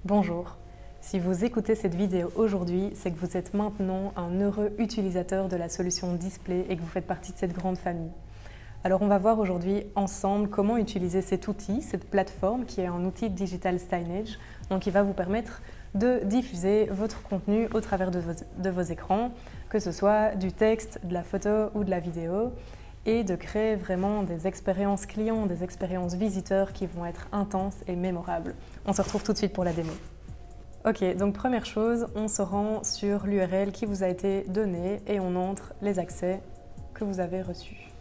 Bonjour. Si vous écoutez cette vidéo aujourd'hui, c'est que vous êtes maintenant un heureux utilisateur de la solution Display et que vous faites partie de cette grande famille. Alors on va voir aujourd'hui ensemble comment utiliser cet outil, cette plateforme qui est un outil digital signage, donc qui va vous permettre de diffuser votre contenu au travers de vos écrans, que ce soit du texte, de la photo ou de la vidéo, et de créer vraiment des expériences clients, des expériences visiteurs qui vont être intenses et mémorables. On se retrouve tout de suite pour la démo. Ok, donc première chose, on se rend sur l'URL qui vous a été donnée et on entre les accès que vous avez reçus.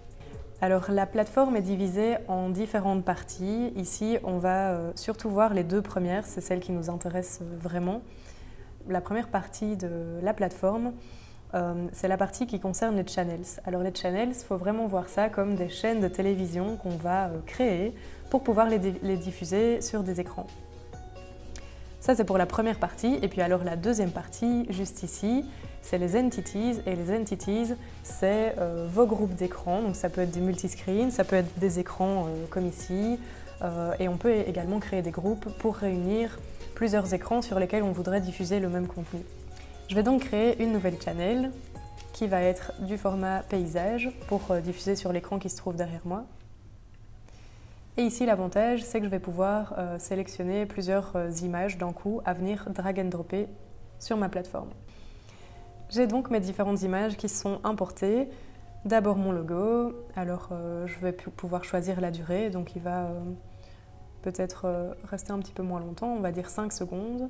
Alors la plateforme est divisée en différentes parties. Ici, on va surtout voir les deux premières, c'est celles qui nous intéressent vraiment. La première partie de la plateforme, c'est la partie qui concerne les channels. Alors les channels, il faut vraiment voir ça comme des chaînes de télévision qu'on va créer pour pouvoir les diffuser sur des écrans. Ça, c'est pour la première partie. Et puis alors la deuxième partie, juste ici, c'est les entities. Et les entities, c'est vos groupes d'écrans. Donc ça peut être des multiscreens, ça peut être des écrans comme ici. Et on peut également créer des groupes pour réunir plusieurs écrans sur lesquels on voudrait diffuser le même contenu. Je vais donc créer une nouvelle channel qui va être du format paysage pour diffuser sur l'écran qui se trouve derrière moi. Et ici, l'avantage, c'est que je vais pouvoir sélectionner plusieurs images d'un coup à venir drag and dropper sur ma plateforme. J'ai donc mes différentes images qui sont importées. D'abord mon logo, alors je vais pouvoir choisir la durée, donc il va peut-être rester un petit peu moins longtemps, on va dire 5 secondes.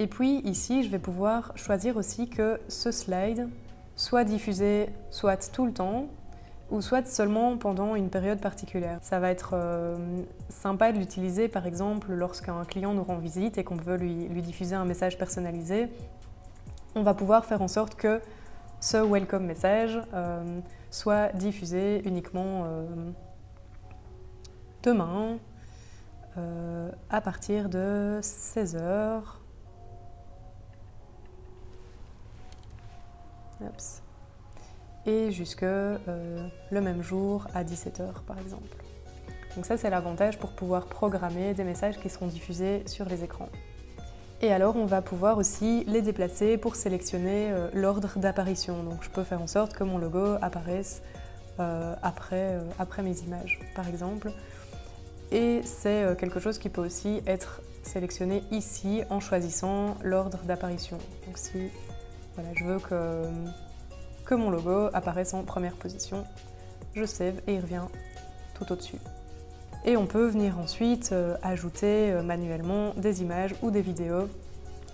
Et puis ici, je vais pouvoir choisir aussi que ce slide soit diffusé soit tout le temps, ou soit seulement pendant une période particulière. Ça va être sympa de l'utiliser par exemple lorsqu'un client nous rend visite et qu'on veut lui diffuser un message personnalisé. On va pouvoir faire en sorte que ce welcome message soit diffusé uniquement demain à partir de 16h. Et jusque le même jour à 17h par exemple. Donc ça, c'est l'avantage pour pouvoir programmer des messages qui seront diffusés sur les écrans. Et alors on va pouvoir aussi les déplacer pour sélectionner l'ordre d'apparition. Donc je peux faire en sorte que mon logo apparaisse après mes images par exemple. Et c'est quelque chose qui peut aussi être sélectionné ici en choisissant l'ordre d'apparition. Donc si voilà, je veux que mon logo apparaisse en première position, je save et il revient tout au-dessus. Et on peut venir ensuite ajouter manuellement des images ou des vidéos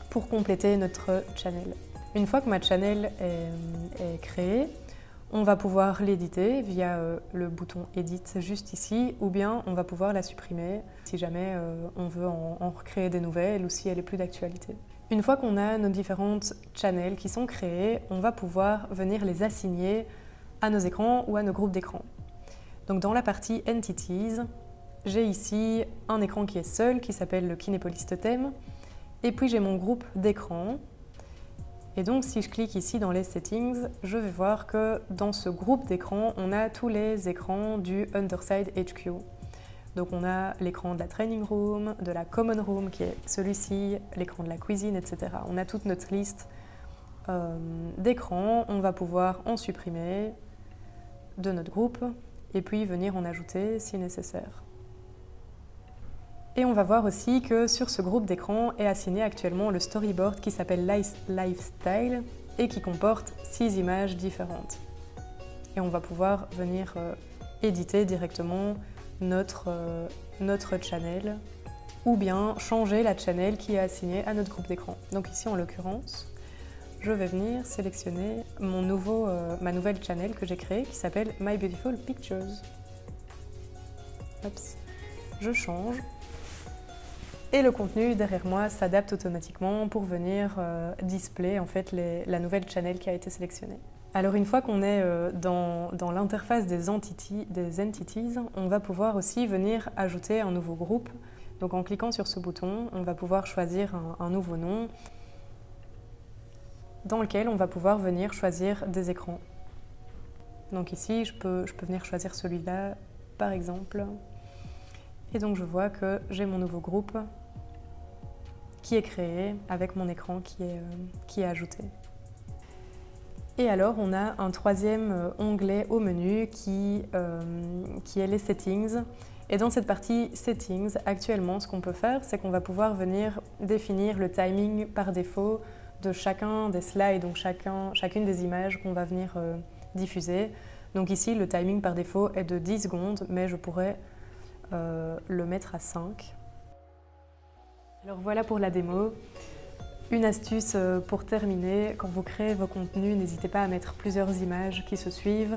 pour compléter notre channel. Une fois que ma channel est créée, on va pouvoir l'éditer via le bouton Edit juste ici, ou bien on va pouvoir la supprimer si jamais on veut en recréer des nouvelles ou si elle est plus d'actualité. Une fois qu'on a nos différentes channels qui sont créées, on va pouvoir venir les assigner à nos écrans ou à nos groupes d'écrans. Donc dans la partie Entities, j'ai ici un écran qui est seul, qui s'appelle le Kinepolis Totem, et puis j'ai mon groupe d'écrans. Et donc si je clique ici dans les Settings, je vais voir que dans ce groupe d'écrans, on a tous les écrans du Underside HQ. Donc on a l'écran de la Training Room, de la Common Room qui est celui-ci, l'écran de la cuisine, etc. On a toute notre liste d'écrans. On va pouvoir en supprimer de notre groupe et puis venir en ajouter si nécessaire. Et on va voir aussi que sur ce groupe d'écran est assigné actuellement le storyboard qui s'appelle Lifestyle et qui comporte 6 images différentes. Et on va pouvoir venir éditer directement notre channel ou bien changer la channel qui est assignée à notre groupe d'écran. Donc ici en l'occurrence, je vais venir sélectionner ma nouvelle channel que j'ai créée qui s'appelle My Beautiful Pictures. Oups. Je change et le contenu derrière moi s'adapte automatiquement pour venir display en fait la nouvelle channel qui a été sélectionnée. Alors une fois qu'on est dans l'interface des entities, on va pouvoir aussi venir ajouter un nouveau groupe. Donc en cliquant sur ce bouton, on va pouvoir choisir un nouveau nom dans lequel on va pouvoir venir choisir des écrans. Donc ici, je peux venir choisir celui-là par exemple. Et donc je vois que j'ai mon nouveau groupe qui est créé avec mon écran qui est ajouté. Et alors, on a un troisième onglet au menu qui est les Settings. Et dans cette partie Settings, actuellement, ce qu'on peut faire, c'est qu'on va pouvoir venir définir le timing par défaut de chacun des slides, donc chacune des images qu'on va venir diffuser. Donc ici, le timing par défaut est de 10 secondes, mais je pourrais le mettre à 5. Alors voilà pour la démo. Une astuce pour terminer, quand vous créez vos contenus, n'hésitez pas à mettre plusieurs images qui se suivent,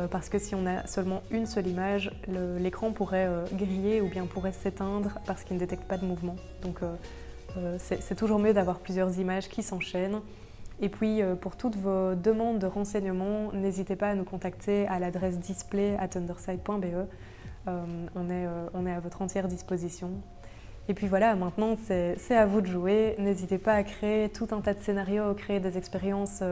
parce que si on a seulement une seule image, l'écran pourrait griller ou bien pourrait s'éteindre parce qu'il ne détecte pas de mouvement. Donc c'est toujours mieux d'avoir plusieurs images qui s'enchaînent. Et puis pour toutes vos demandes de renseignements, n'hésitez pas à nous contacter à l'adresse display@underside.be. On est à votre entière disposition. Et puis voilà, maintenant c'est à vous de jouer. N'hésitez pas à créer tout un tas de scénarios, créer des expériences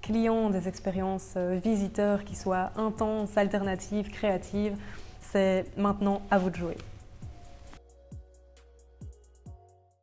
clients, des expériences visiteurs qui soient intenses, alternatives, créatives. C'est maintenant à vous de jouer.